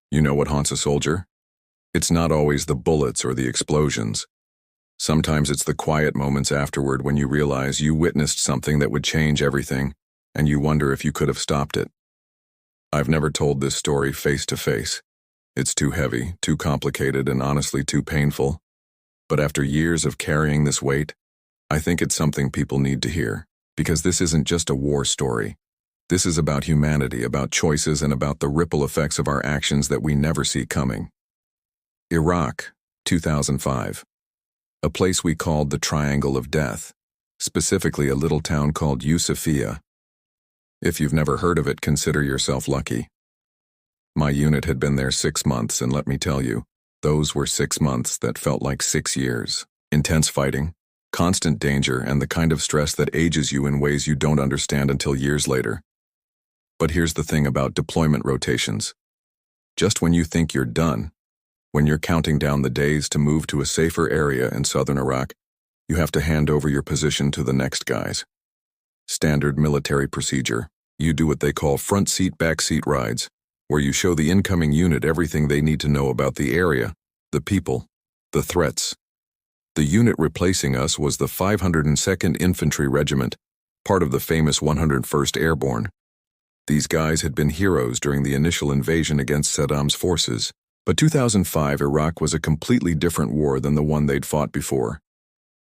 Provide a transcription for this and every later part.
You know what haunts a soldier? It's not always the bullets or the explosions. Sometimes it's the quiet moments afterward when you realize you witnessed something that would change everything, and you wonder if you could have stopped it. I've never told this story face to face. It's too heavy, too complicated, and honestly too painful. But after years of carrying this weight, I think it's something people need to hear, because this isn't just a war story. This is about humanity, about choices, and about the ripple effects of our actions that we never see coming. Iraq, 2005. A place we called the Triangle of Death, specifically a little town called Yusufia. If you've never heard of it, consider yourself lucky. My unit had been there 6 months, and let me tell you, those were 6 months that felt like 6 years. Intense fighting, constant danger, and the kind of stress that ages you in ways you don't understand until years later. But here's the thing about deployment rotations. Just when you think you're done, when you're counting down the days to move to a safer area in southern Iraq, you have to hand over your position to the next guys. Standard military procedure. You do what they call front seat, back seat rides, where you show the incoming unit everything they need to know about the area, the people, the threats. The unit replacing us was the 502nd Infantry Regiment, part of the famous 101st Airborne. These guys had been heroes during the initial invasion against Saddam's forces, but 2005 Iraq was a completely different war than the one they'd fought before.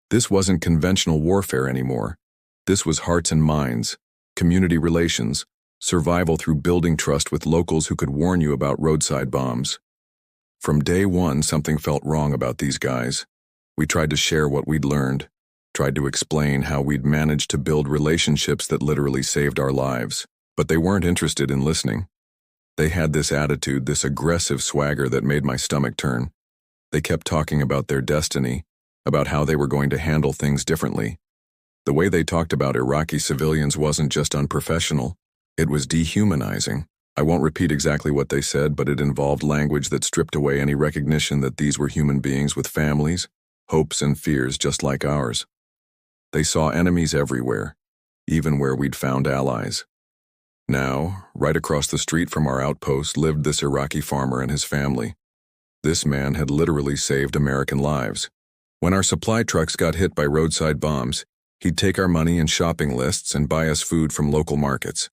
This wasn't conventional warfare anymore. This was hearts and minds, community relations, survival through building trust with locals who could warn you about roadside bombs. From day one, something felt wrong about these guys. We tried to share what we'd learned, tried to explain how we'd managed to build relationships that literally saved our lives. But they weren't interested in listening. They had this attitude, this aggressive swagger that made my stomach turn. They kept talking about their destiny, about how they were going to handle things differently. The way they talked about Iraqi civilians wasn't just unprofessional, it was dehumanizing. I won't repeat exactly what they said, but it involved language that stripped away any recognition that these were human beings with families, hopes, and fears just like ours. They saw enemies everywhere, even where we'd found allies. Now, right across the street from our outpost lived this Iraqi farmer and his family. This man had literally saved American lives. When our supply trucks got hit by roadside bombs, he'd take our money and shopping lists and buy us food from local markets.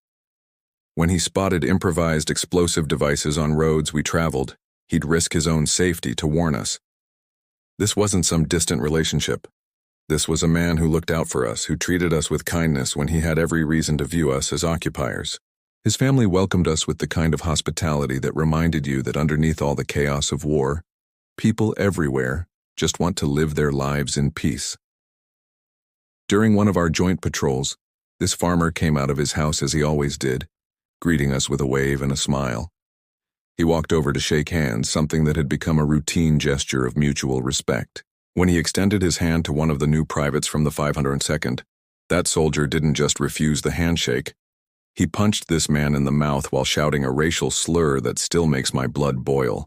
When he spotted improvised explosive devices on roads we traveled, he'd risk his own safety to warn us. This wasn't some distant relationship. This was a man who looked out for us, who treated us with kindness when he had every reason to view us as occupiers. His family welcomed us with the kind of hospitality that reminded you that underneath all the chaos of war, people everywhere just want to live their lives in peace. During one of our joint patrols, this farmer came out of his house as he always did, greeting us with a wave and a smile. He walked over to shake hands, something that had become a routine gesture of mutual respect. When he extended his hand to one of the new privates from the 502nd, that soldier didn't just refuse the handshake. He punched this man in the mouth while shouting a racial slur that still makes my blood boil.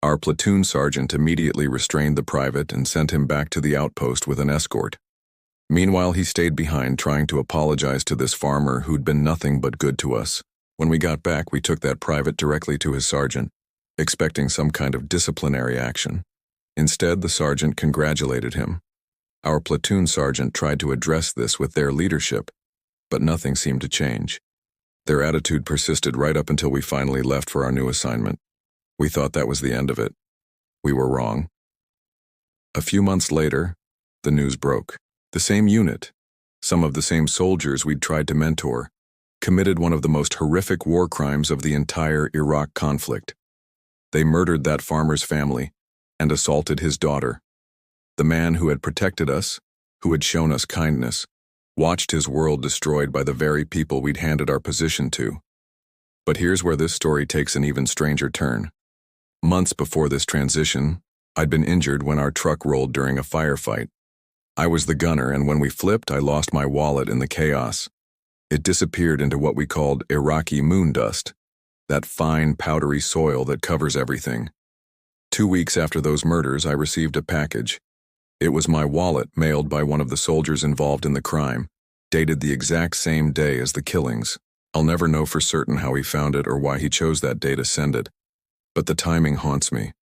Our platoon sergeant immediately restrained the private and sent him back to the outpost with an escort. Meanwhile, he stayed behind trying to apologize to this farmer who'd been nothing but good to us. When we got back, we took that private directly to his sergeant, expecting some kind of disciplinary action. Instead, the sergeant congratulated him. Our platoon sergeant tried to address this with their leadership, but nothing seemed to change. Their attitude persisted right up until we finally left for our new assignment. We thought that was the end of it. We were wrong. A few months later, the news broke. The same unit, some of the same soldiers we'd tried to mentor, committed one of the most horrific war crimes of the entire Iraq conflict. They murdered that farmer's family and assaulted his daughter. The man who had protected us, who had shown us kindness, watched his world destroyed by the very people we'd handed our position to. But here's where this story takes an even stranger turn. Months before this transition, I'd been injured when our truck rolled during a firefight. I was the gunner, and when we flipped, I lost my wallet in the chaos. It disappeared into what we called Iraqi moon dust, that fine, powdery soil that covers everything. 2 weeks after those murders, I received a package. It was my wallet mailed by one of the soldiers involved in the crime, dated the exact same day as the killings. I'll never know for certain how he found it or why he chose that day to send it. But the timing haunts me.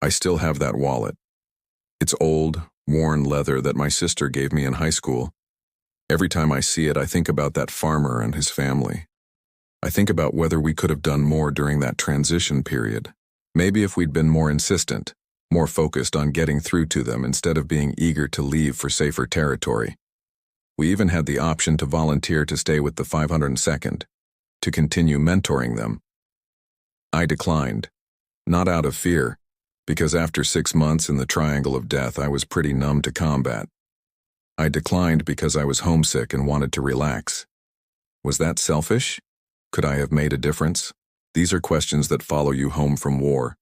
I still have that wallet. It's old, worn leather that my sister gave me in high school. Every time I see it, I think about that farmer and his family. I think about whether we could have done more during that transition period. Maybe if we'd been more insistent, more focused on getting through to them instead of being eager to leave for safer territory. We even had the option to volunteer to stay with the 502nd, to continue mentoring them. I declined, not out of fear, because after 6 months in the triangle of death I was pretty numb to combat. I declined because I was homesick and wanted to relax. Was that selfish? Could I have made a difference? These are questions that follow you home from war,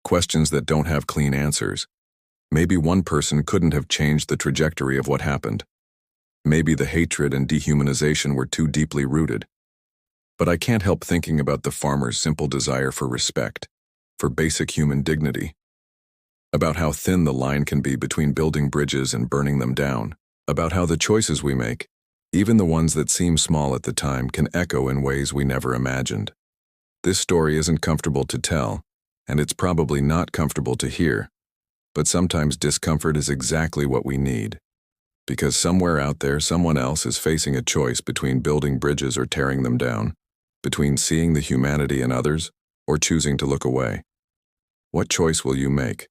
questions that don't have clean answers. Maybe one person couldn't have changed the trajectory of what happened. Maybe the hatred and dehumanization were too deeply rooted. But I can't help thinking about the farmer's simple desire for respect, for basic human dignity, about how thin the line can be between building bridges and burning them down, about how the choices we make, even the ones that seem small at the time, can echo in ways we never imagined. This story isn't comfortable to tell, and it's probably not comfortable to hear, but sometimes discomfort is exactly what we need. Because somewhere out there, someone else is facing a choice between building bridges or tearing them down, between seeing the humanity in others or choosing to look away. What choice will you make?